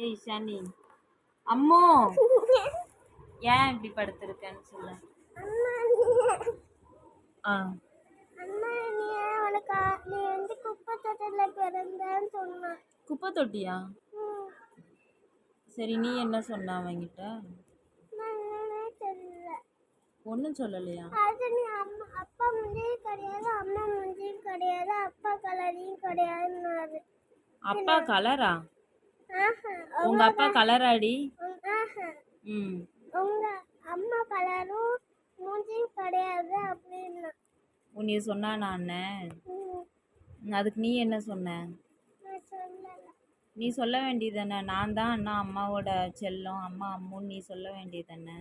ஏய் ஷானி, அம்மோ ஏன் இப்படி படுத்திருக்கேன்னு சொல்லு. ஆ குப்பை தொட்டியா? சரி, நீ என்ன சொன்ன அவங்கிட்ட? ஒன்றும் சொல்லலையா? அப்பா முஞ்சியும் கிடையாது, அம்மா முஞ்சியும் கிடையாது, அப்பா கலரையும் கிடையாது. அப்பா கலரா? உங்க அப்பா கலராடி? ம். உங்க அம்மா கலரும் மூஞ்சியும் கிடையாது அப்படின்னு உன்னைய சொன்னானா அண்ணன்? அதுக்கு நீ என்ன சொன்ன? நீ சொல்ல வேண்டியதானே, நான் தான் அண்ணா அம்மாவோட செல்லம், அம்மா அம்முன்னு நீ சொல்ல வேண்டியதானே.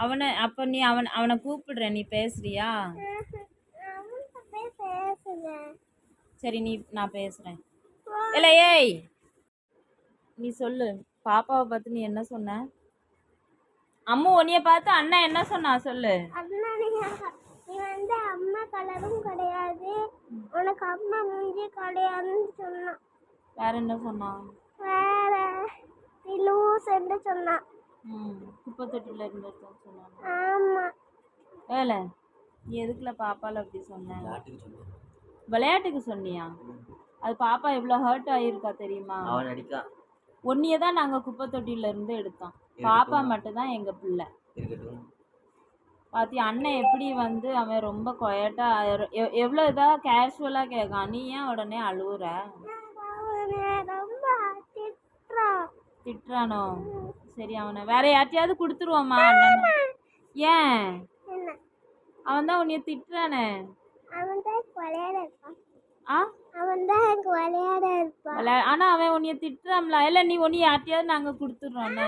அவனை அப்போ நீ அவனை கூப்பிடுற, நீ பேசுறியா? சரி, நான் பேசுறேன். இல்லை ஏய், நீ சொல்லு. பாப்பாவை பார்த்து நீ என்ன சொன்ன? அம்மு உன்னைய பார்த்து அண்ணா என்ன சொன்னா சொல்லு. நீ வந்து அம்மா கலரும் கிடையாது, உனக்கு அம்மா மூஞ்சி கிடையாதுன்னு சொன்னான். வேற என்ன சொன்னான்? வேற லூசுன்னு சொன்னான். குப்பை தொட்டில இருந்து சொன்னான். ஆமா. வேலை நீ எதுக்குல பாப்பால அப்படி சொன்ன? விளையாட்டுக்கு சொன்னியா? அது பாப்பா எவ்வளோ ஹர்ட் ஆகிருக்கா தெரியுமா? ஒன்னியே தான் நாங்கள் குப்பை தொட்டில இருந்து எடுத்தோம். பாப்பா மட்டும்தான் எங்கள் பிள்ளை. பாத்தி அண்ணன் எப்படி வந்து அவன் ரொம்ப கொயட்டா எவ்வளோ இதாக கேஷுவலாக கேட்கான். நீ ஏன் உடனே அழுவுற? திட்டுறானோ? சரி, அவனை வேற யார்ட்டையாவது கொடுத்துருவோமா அண்ணன்? ஏன்? அவன் தான் உன்னைய திட்டுறானே. ஆனா அவன் உன்னைய திட்டுறான்ல. இல்லை நீ ஒன்னு யார்ட்டையாவது நாங்கள் கொடுத்துட்றோன்னு.